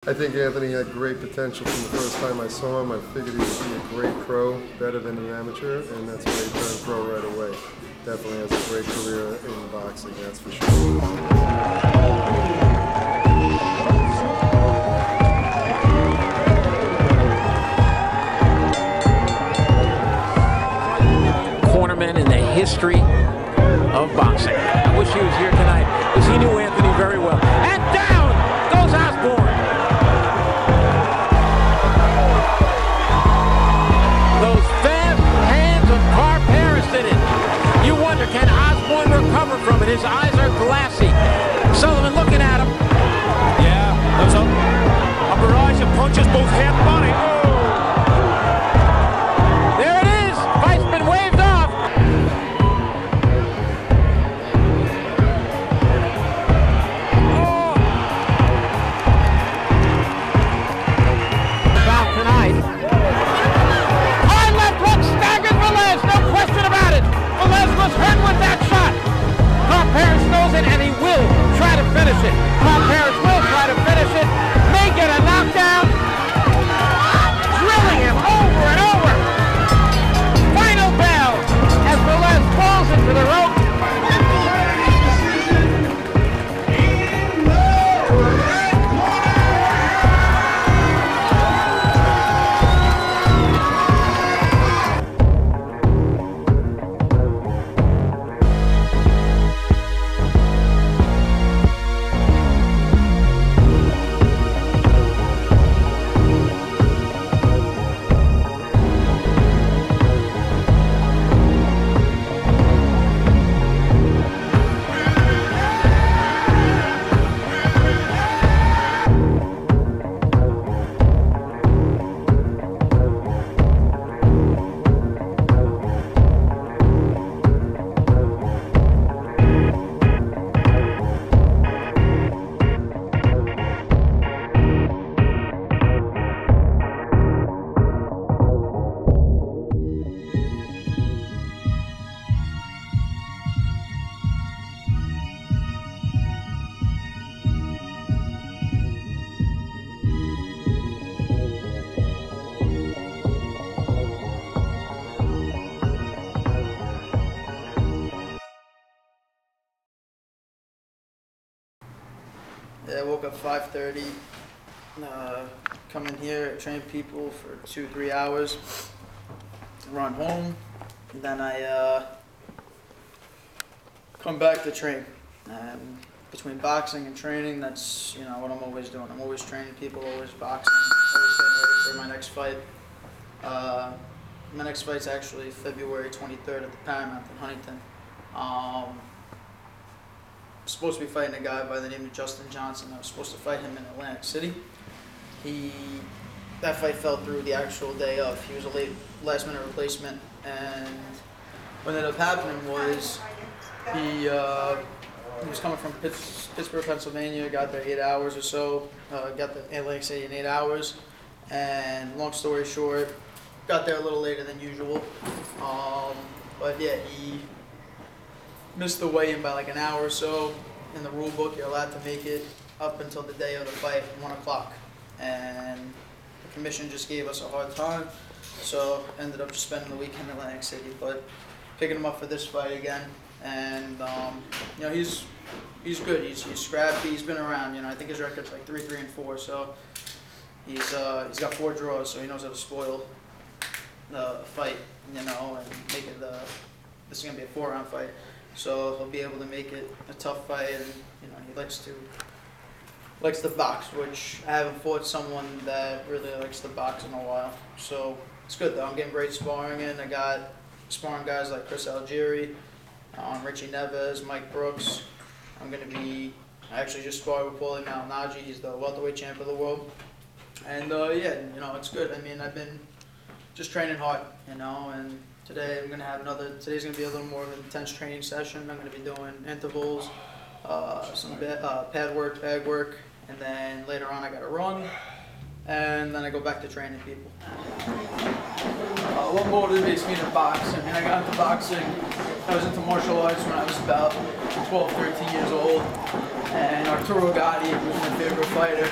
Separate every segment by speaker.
Speaker 1: I think Anthony had great potential from the first time I saw him. I figured he would be a great pro, better than an amateur, and that's why he turned pro right away. Definitely has a great career in boxing, that's for sure.
Speaker 2: Cornerman in the history of boxing. I wish he was here tonight because he knew Anthony very well. And down goes Osborne. Those fast hands of Karperis did it. You wonder, can Osborne recover from it? His eyes are glassy. Sullivan looking at him.
Speaker 3: Yeah, that's a barrage of punches, both head and body. Oh.
Speaker 2: There it is. Fight's been waved off. About tonight. High left hook staggered Velez, no question about it. Velez was hurt with that shot. Karperis knows it, and he will try to finish it. Karperis will try to finish it. May get a knockdown. Drilling him over and over. Final bell as Velez falls into the rope.
Speaker 4: Yeah, I woke up 5:30, come in here, train people for 2-3 hours, run home, and then I come back to train. Between boxing and training, that's what I'm always doing. I'm always training people, always boxing, always getting ready for my next fight. My next fight's actually February 23rd at the Paramount in Huntington. Supposed to be fighting a guy by the name of Justin Johnson. I was supposed to fight him in Atlantic City. That fight fell through the actual day of. He was a last-minute replacement, and what ended up happening was he was coming from Pittsburgh, Pennsylvania. Got there 8 hours or so. Got to Atlantic City in 8 hours, and long story short, got there a little later than usual. But yeah, he missed the weigh-in by like an hour or so. In the rule book, you're allowed to make it up until the day of the fight, 1 o'clock. And the commission just gave us a hard time, so ended up just spending the weekend in Atlantic City. But picking him up for this fight again, and he's good. He's scrappy. He's been around. I think his record's like 3-3-4. So he's got 4 draws, so he knows how to spoil the fight. And make it this is gonna be a 4-round fight. So he'll be able to make it a tough fight, and he likes to box, which I haven't fought someone that really likes to box in a while. So it's good though. I'm getting great sparring in. I got sparring guys like Chris Algieri, Richie Neves, Mike Brooks. I actually just sparred with Paulie Malignaggi. He's the welterweight champ of the world. And it's good. I mean, I've been just training hard, and today today's going to be a little more of an intense training session. I'm going to be doing intervals, some pad work, bag work, and then later on I got to run, and then I go back to training people. What motivates me to box? I mean, I got into boxing, I was into martial arts when I was about 12, 13 years old, and Arturo Gatti was my favorite fighter.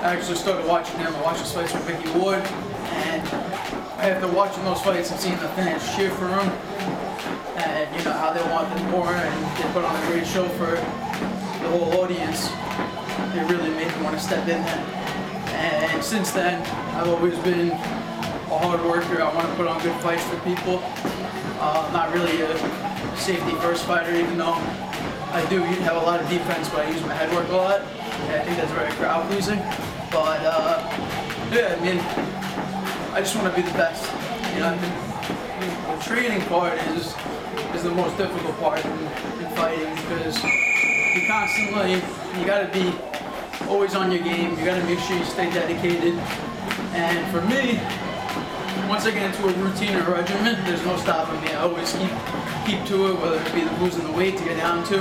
Speaker 4: I actually started watching him. I watched his fights with Mickey Ward, and after watching those fights and seeing the fans cheer for him, and you know how they want them more, and they put on a great show for the whole audience, it really made me want to step in there. And since then, I've always been a hard worker. I want to put on good fights for people. I'm not really a safety first fighter, even though I do have a lot of defense, but I use my head work a lot. And I think that's very crowd pleasing. But yeah, I mean, I just want to be the best. You know, the training part is the most difficult part in fighting, because you constantly, you got to be always on your game. You got to make sure you stay dedicated. And for me, once I get into a routine or regimen, there's no stopping me. I always keep to it, whether it be losing the weight to get down to.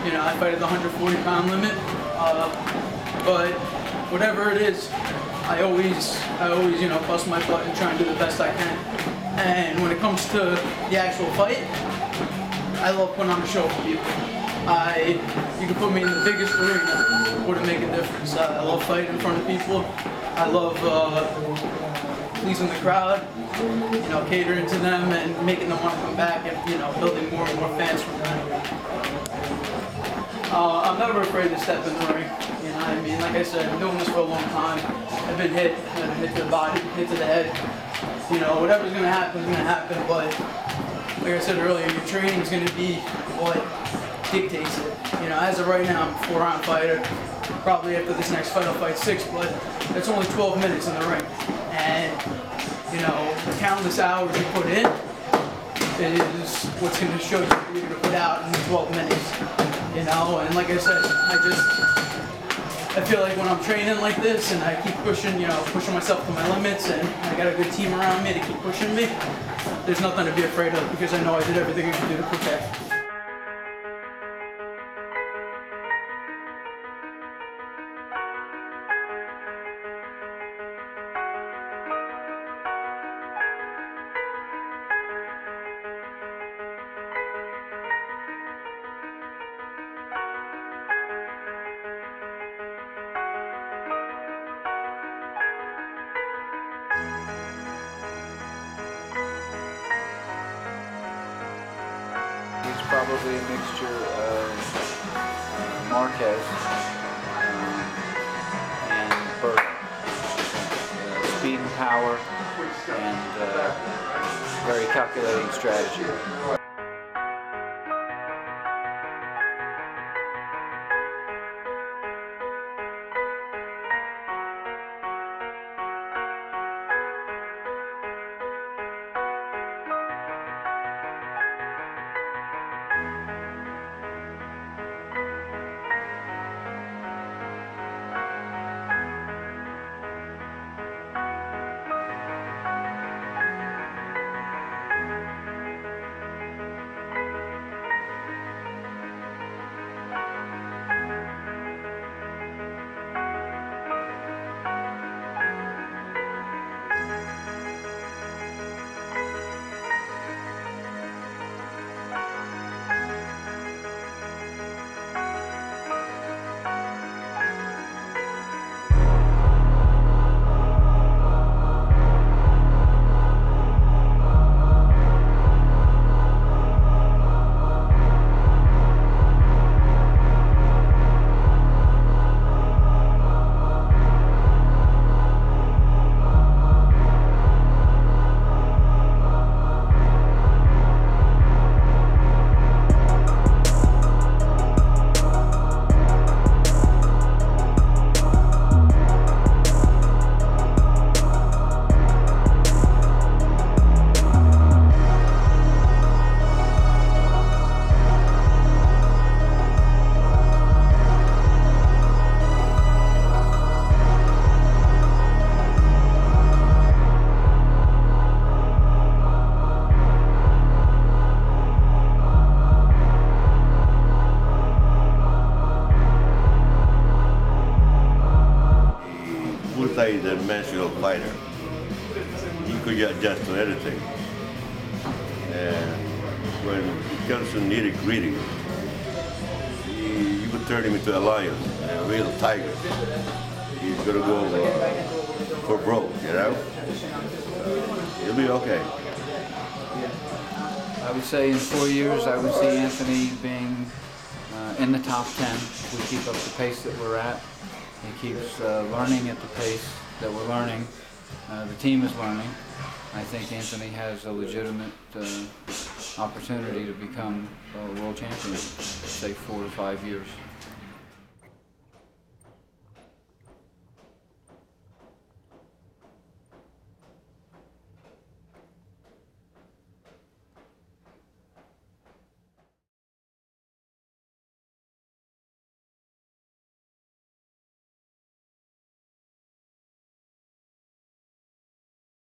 Speaker 4: You know, I fight at the 140-pound limit. But whatever it is, I always, you know, bust my butt and try and do the best I can. And when it comes to the actual fight, I love putting on a show for people. You can put me in the biggest arena, wouldn't make a difference. I love fighting in front of people. I love pleasing the crowd, you know, catering to them and making them want to come back, and you know, building more and more fans from them. I'm never afraid to step in the ring. You know what I mean? Like I said, I've been doing this for a long time. I've been hit to the body, hit to the head. You know, whatever's going to happen is going to happen, but like I said earlier, your training is going to be what dictates it. You know, as of right now, I'm a 4-round fighter. Probably after this next fight, I'll fight 6, but that's only 12 minutes in the ring. And, you know, the countless hours you put in is what's going to show you what you're going to put out in 12 minutes. You know, and like I said, I feel like when I'm training like this and I keep pushing, you know, pushing myself to my limits, and I got a good team around me to keep pushing me, there's nothing to be afraid of, because I know I did everything I could do to protect.
Speaker 5: Probably a mixture of Marquez and Burton. Speed and power, and very calculating strategy.
Speaker 6: Multi-dimensional fighter. He could adjust to anything. And when it comes to nitty-gritty, you could turn him into a lion, a real tiger. He's gonna go for broke, you know? It'll be okay.
Speaker 5: I would say in 4 years, I would see Anthony being in the top 10. We keep up the pace that we're at. He keeps learning at the pace that we're learning. The team is learning. I think Anthony has a legitimate opportunity to become a world champion, say 4 to 5 years.